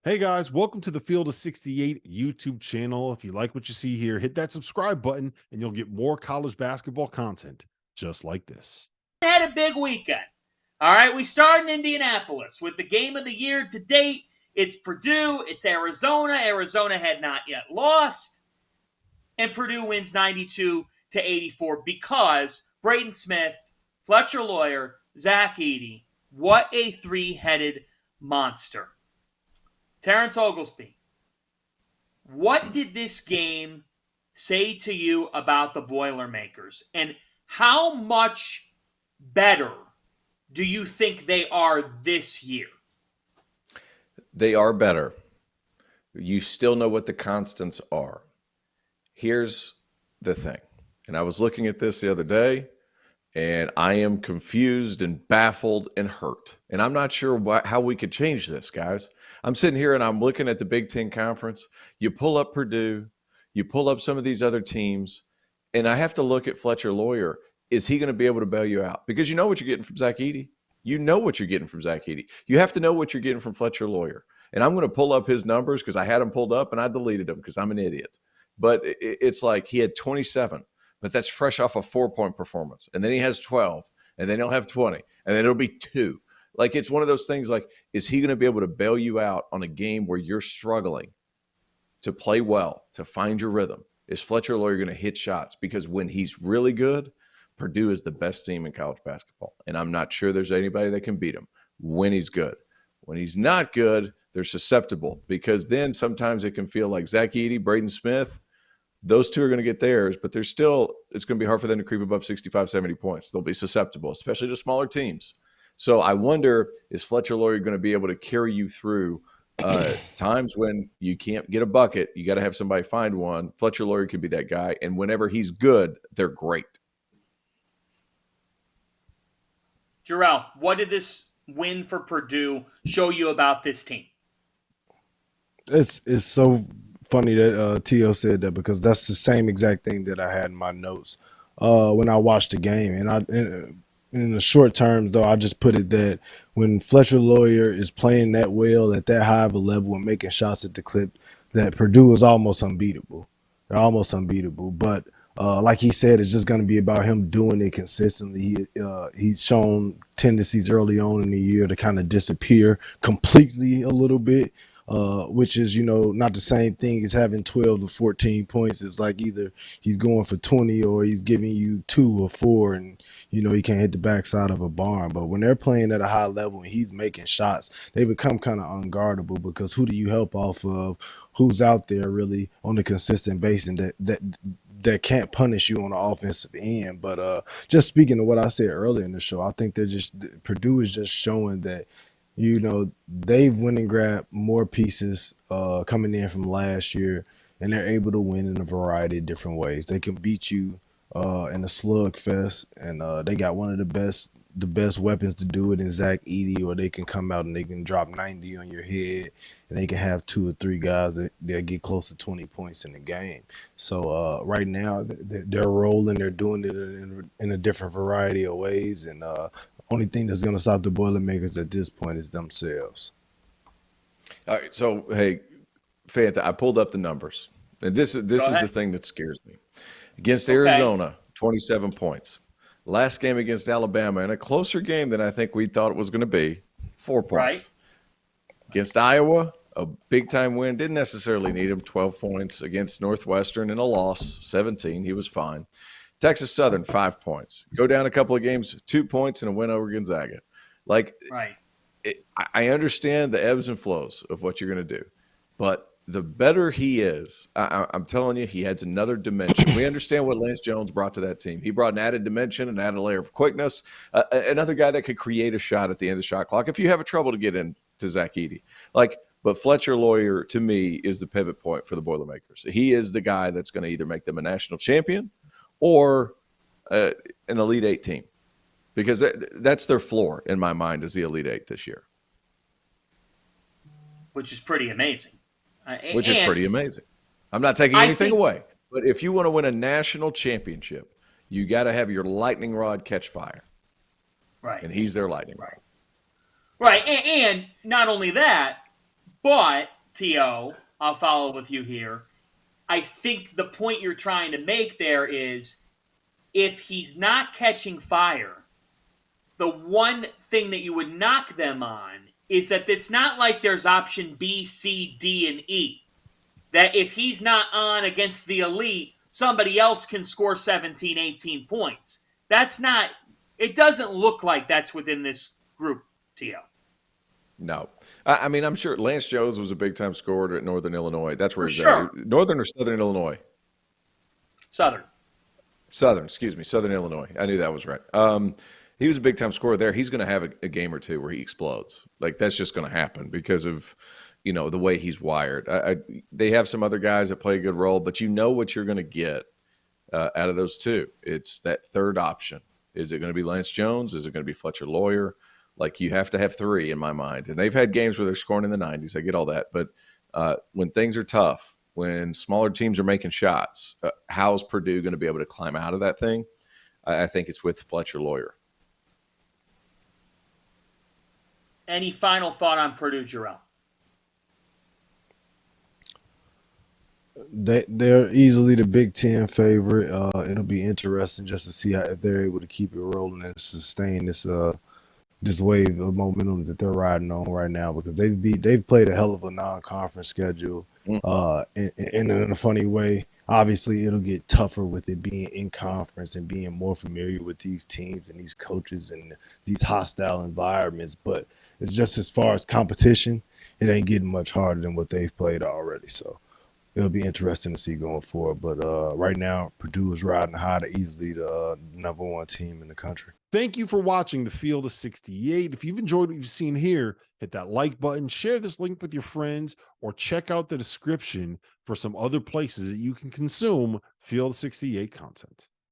Hey guys, welcome to the Field of 68 YouTube channel. If you like what you see here, hit that subscribe button and you'll get more college basketball content just like this. Had a big weekend. All right, we start in Indianapolis with the game of the year to date. It's Purdue, it's Arizona. Arizona had not yet lost, and Purdue wins 92 to 84 because Braden Smith, Fletcher Loyer, Zach Edey. What a three-headed monster. Terrence Oglesby, what did this game say to you about the Boilermakers, and how much better do you think they are this year? They are better. You still know what the constants are. Here's the thing. And I was looking at this the other day, and I am confused and baffled and hurt. And I'm not sure how we could change this, guys. I'm sitting here and I'm looking at the Big Ten Conference. You pull up Purdue, you pull up some of these other teams, and I have to look at Fletcher Loyer. Is he going to be able to bail you out? Because you know what you're getting from Zach Edey. You know what you're getting from Zach Edey. You have to know what you're getting from Fletcher Loyer. And I'm going to pull up his numbers because I had them pulled up and I deleted them because I'm an idiot. But it's like he had 27, but that's fresh off a 4-point performance. And then he has 12, and then he'll have 20, and then it'll be 2. Like, it's one of those things like, is he going to be able to bail you out on a game where you're struggling to play well, to find your rhythm? Is Fletcher Loyer going to hit shots? Because when he's really good, Purdue is the best team in college basketball. And I'm not sure there's anybody that can beat him when he's good. When he's not good, they're susceptible, because then sometimes it can feel like Zach Edey, Braden Smith, those two are going to get theirs, but it's going to be hard for them to creep above 65, 70 points. They'll be susceptible, especially to smaller teams. So I wonder, is Fletcher Loyer going to be able to carry you through times when you can't get a bucket? You got to have somebody find one. Fletcher Loyer could be that guy. And whenever he's good, they're great. Jerel, what did this win for Purdue show you about this team? It's so funny that Tio said that, because that's the same exact thing that I had in my notes when I watched the game. And in the short terms, though, I just put it that when Fletcher Loyer is playing that well at that high of a level and making shots at the clip, that Purdue is almost unbeatable. They're almost unbeatable. But like he said, it's just going to be about him doing it consistently. He's shown tendencies early on in the year to kind of disappear completely a little bit. Which is, not the same thing as having 12 to 14 points. It's like either he's going for 20 or he's giving you 2 or 4, and, he can't hit the backside of a barn. But when they're playing at a high level and he's making shots, they become kind of unguardable, because who do you help off of? Who's out there really on a consistent basis and that can't punish you on the offensive end? But just speaking of what I said earlier in the show, I think Purdue is just showing that they've went and grabbed more pieces coming in from last year, and they're able to win in a variety of different ways. They can beat you in a slugfest, and they got one of the best weapons to do it in Zach Edey, or they can come out and they can drop 90 on your head, and they can have 2 or 3 guys that get close to 20 points in the game. So right now they're rolling. They're doing it in a different variety of ways, and only thing that's going to stop the Boilermakers at this point is themselves. All right. So, hey, Fanta, I pulled up the numbers. And this is the thing that scares me. Against Arizona, 27 points. Last game against Alabama, in a closer game than I think we thought it was going to be, 4 points. Right. Against Iowa, a big-time win. Didn't necessarily need him, 12 points. Against Northwestern in a loss, 17. He was fine. Texas Southern, 5 points. Go down a couple of games, 2 points, and a win over Gonzaga. Right. I understand the ebbs and flows of what you're going to do. But the better he is, I'm telling you, he adds another dimension. We understand what Lance Jones brought to that team. He brought an added dimension, an added layer of quickness, another guy that could create a shot at the end of the shot clock if you have a trouble to get into Zach Edey. But Fletcher Loyer, to me, is the pivot point for the Boilermakers. He is the guy that's going to either make them a national champion or an Elite Eight team, because that's their floor in my mind, is the Elite Eight this year. Which is pretty amazing. I'm not taking anything away. But if you want to win a national championship, you got to have your lightning rod catch fire. Right. And he's their lightning rod. Right. And not only that, But, T.O., I'll follow with you here. I think the point you're trying to make there is if he's not catching fire, the one thing that you would knock them on is that it's not like there's option B, C, D, and E. That if he's not on against the elite, somebody else can score 17, 18 points. That's not, it doesn't look like that's within this group, T.O. No. I mean, I'm sure Lance Jones was a big-time scorer at Northern Illinois. That's where he's sure. at. Northern or Southern Illinois? Southern, excuse me, Southern Illinois. I knew that was right. He was a big-time scorer there. He's going to have a game or two where he explodes. Like, that's just going to happen because of, you know, the way he's wired. They have some other guys that play a good role, but you know what you're going to get out of those two. It's that third option. Is it going to be Lance Jones? Is it going to be Fletcher Loyer? Like, you have to have three in my mind. And they've had games where they're scoring in the 90s. I get all that. But when things are tough, when smaller teams are making shots, how's Purdue going to be able to climb out of that thing? I think it's with Fletcher Loyer. any final thought on Purdue, Jerel? They're easily the Big Ten favorite. It'll be interesting just to see how if they're able to keep it rolling and sustain this wave of momentum that they're riding on right now, because they've played a hell of a non-conference schedule. And in a funny way, obviously it'll get tougher with it being in conference and being more familiar with these teams and these coaches and these hostile environments. But it's just as far as competition, it ain't getting much harder than what they've played already. So it'll be interesting to see going forward. But right now, Purdue is riding high to easily the number one team in the country. Thank you for watching the Field of 68. If you've enjoyed what you've seen here, hit that like button, share this link with your friends, or check out the description for some other places that you can consume Field of 68 content.